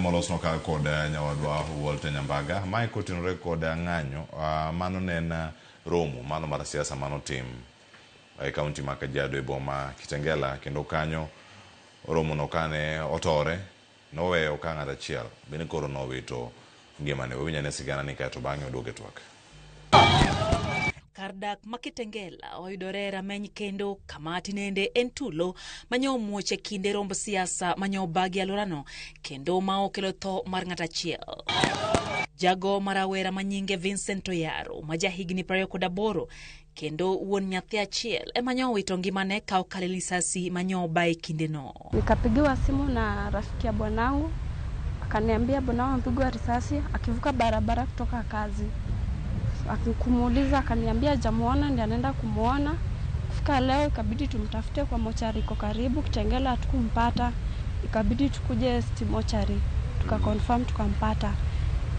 molosno ka kod nyawadwa Walter Nyambaga mae kotenore kod ng'anyo mano nen romo mano mar siasa mano tim e kaunti ma Kajiado e boma Kitengela kendo kanyo romo no kane otore noweyo ka ng'at achiel bende koro nowito ngimane. Winyane sigana ni kato bang'e oduoge twak. Kardak ma Kitengela oyudore rameny kendo kamati nende en tulo manyo muoche kinde romb siasa manyo bagi alorano kendo ma okelo tho mar ng'at achiel. Jago marawera manyinge Vincent Oyaro majahigni 28 kendo wuon nyathi achiel emanyo wito ngimane ka okale lisasi manyo bae kinde no. Nikapigiwa simu na rafiki ya bwanangu akaniambia bwanangu amepigwa risasi akivuka barabara kutoka kazi. Akikumuuliza akaniambia jamuona, ndiye anaenda kumuona. Kufika leo ikabidi tumtafute kwa mochari iko karibu Kitengela, hatukumpata. Ikabidi tukuje mochari tukaconfirm tukampata.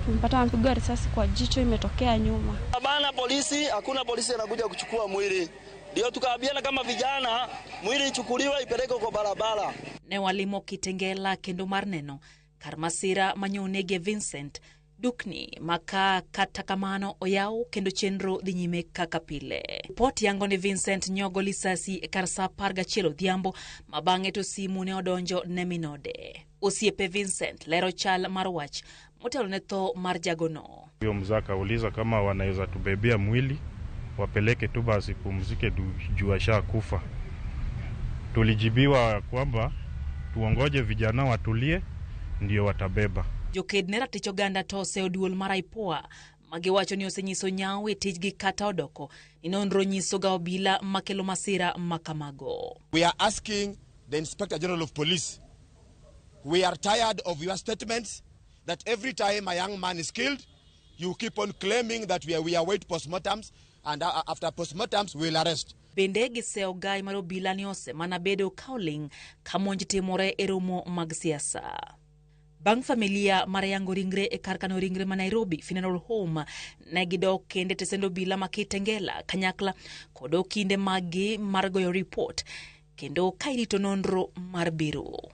Tumpata amepigwa risasi kwa jicho imetokea nyuma. Bana polisi, hakuna polisi anakuja kuchukua mwili. Ndio tukaambiana kama vijana mwili ichukuliwe ipeleke kwa barabara. Ne walimo Kitengela kendo mar neno karmasira manyonege Vincent dukni maka kata kamano oyaw kendo chenro dhi nyime kaka pile. Ripot yango ni Vincent nyogo lisasi e kar sa 11 odhiambo mabang'e to simu ne odonjo ne minode. Osiepe Vincent lero chal mar wach motelo ne tho mar jagono. Huyo mzaka uliza kama wanaweza tubebea mwili wapeleke tu basi pumzike juu ashakufa. Tulijibiwa kwamba tuongoje vijana watulie ndio watabeba. Joked ne ratich oganda to oseoduol mar IPOA magiwacho ni osenyiso nyawo e tijgi kata odoko ni nonro nyiso ga obila makelo masira makamago. We are asking the Inspector General of Police, we are tired of your statements that every time a young man is killed you keep on claiming that we await postmortems and after postmortems we will arrest. Bende giseo gai mar obila ni osemana bedo kaoling kamonj timore e romo mag siasa. Bang familia mar yango ringre e karkano ringre ma Nairobi Funeral Home ne gidok kende tesendo bila ma Kitengela kanyakla kodo kinde magi mar goyo report kendo kairito nonro mar biro.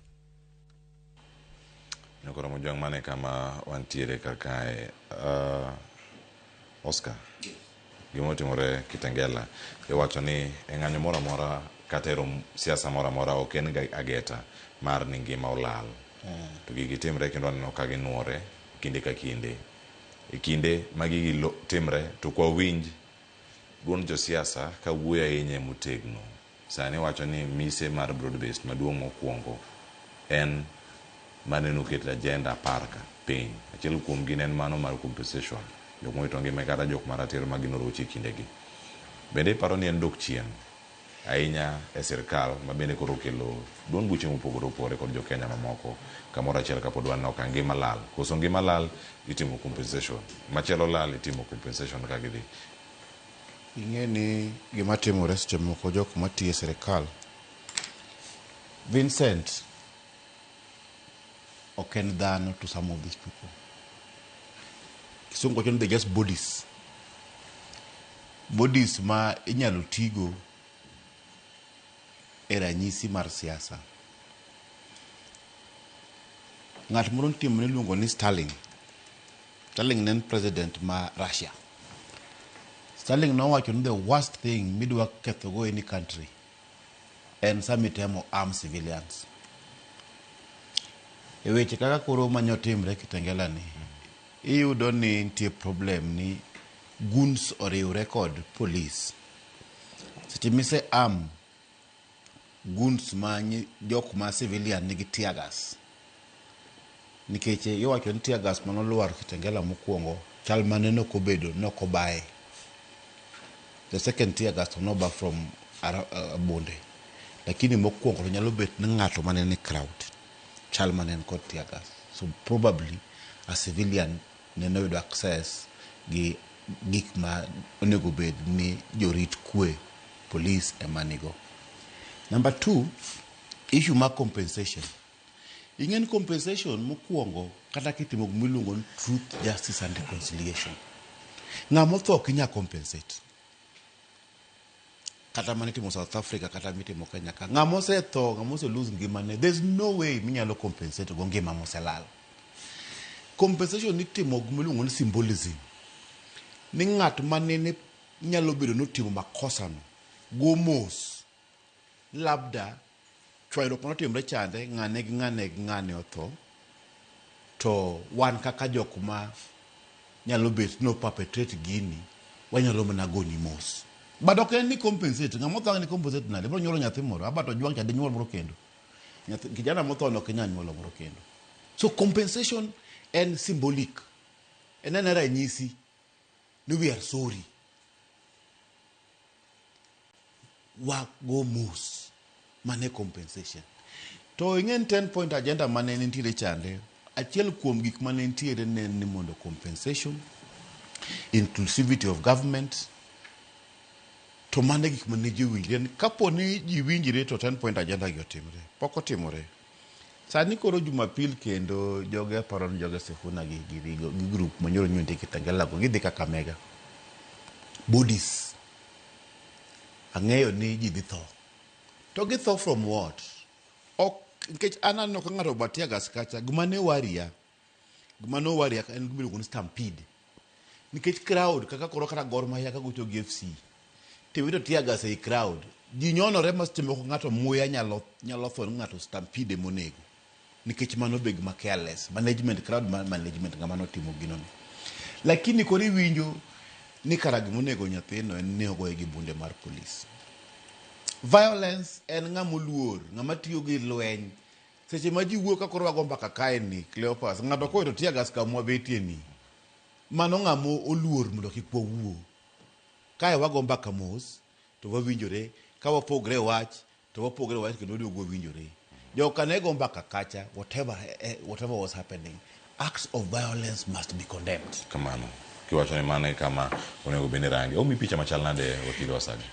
Nokoro mojang mane kama wantiere kakae Oscar gimotimore Kitengela iwacho ni ng'anyo moro amora kata e rom siasa moro amora ok en ageta mar ni ngima olal. To gigi timre kendo aneno ka ginuore kinde ka kinde. E kinde ma gigi timre to kwa winj duond jo siasa ka wuoyo ahinya motegno. Sani wacho ni mise mar broad based maduong' mokwongo en maneno keto agenda parka piny. Achiel kuom gin en mano mar compensation. Jok moito ngima kata jok maratiro ma ginorochi kindegi. Bende paro ni en dok chien ahinya e sirkal ma bende koro kelo duond buche mopogore opogore kod jo Kenya mamoko kamoro achiel kapod wan ok ngima lal. Koso ngima lal itimo compensation. Machielo lal itimo compensation ka gidhi. Ing'e ni gima timore seche moko jok matiyo e sirkal. Vincent ok en dhano to some of these people. Kisungu wacho ni they just bodies. Bodies ma inyalo tigo e ranyisi mar siasa. Ng'at moro nitie mane iluongo ni Stalin. Stalin ne en president ma Russia. Stalin nowacho ni the worst thing midwa kethogo any country en sama itemo arm civilians. E weche kaka koro manyo timre Kitengela ni iyudo ni nitie problem ni guns oriwre kod police. Seche mise arm guns manyi jok ma civilian nigi tear gas. Nikech iwacho ni tear gas manoluar Kitengela mokwongo chal mane nokobedo nokobae. The second tear gas no ba from Bonde. Lakini mokwongo to nyalo bet ni ng'ato mane ni crowd chal mane kod tear gas. So probably a civilian ne no yudo access gi gik ma onego bed ni jorit kwe police emanigo. Number 2, issue ma compensation. Ingen compensation mokwongo kata kitimo gimiluongo ni truth, justice and reconciliation. Ng'amo tho kinya compensate. Kata manitimo South Africa kata mitimo Kenya ka. Ng'amo se tho, ng'amo se lose ngimane. There's no way minyalo compensate go ngima moselal. compensation nitimo gimiluongo ni symbolism ni ng'at manene nyalo bedo notimo makosano go mos labda chwanyruok manotimre chande ng'ane gi ng'ane otho to wan kaka jok ma nyalo bet no perpetrate gini wanyalo mana goni mos but ok en ni compensate ng'ama otho ni compensate nade bro nyuolo nyathi moro abato jwang' chande nyuol moro kendo kijana motho no kenya nyuolo moro kendo so compensation en symbolic en ranyisi ni we are sorry wago mos mane compensation to ing'en 10 point agenda mane nitiere chande achiel kuom gik mane nitiere ni mondo compensation inclusivity of government to mane gik mane ji winjre kapo ni ji winjre to 10 point agenda gi otimre pok otimore sani koro jumapil kendo joge paro ni joge Sifuna gi group manyoro nyonde Kitengela go gidhi Kakamega bodies ang'eyo ni ji dhi tho to githo from what ok nkech anano ka ng'ato batia gas kacha gima ne waria en gima luongo ni stampede nikech crowd kaka koro kata Gor Mahia ka gocho gi FC tiwito tia gas ei crowd ji nyonore mas timo ko ng'ato muya nyalo tho ng'ato stampede monego nikech mano beg ma careless management crowd management ngama no timo gino lakini kori winjo ni karagi monego nyathino en ne ogoye gi bunde mar police violence en ng'amoluor ng'ama tiyo gi lweny seche ma ji wuok ka koro wago mbaka kae ni Cleopas ng'ato ko to tia gas kamwa betie ni mano ng'amo oluor mondo kik wawuo kae wago mbaka mos to wawinjore ka wapogre wach to wapogre wach kendo duogo winjore joka nego mbaka kacha whatever was happening acts of violence must be condemned kamano kiwacho ni mane kama onego bende rangi omi picha machal nade wakili Wasaga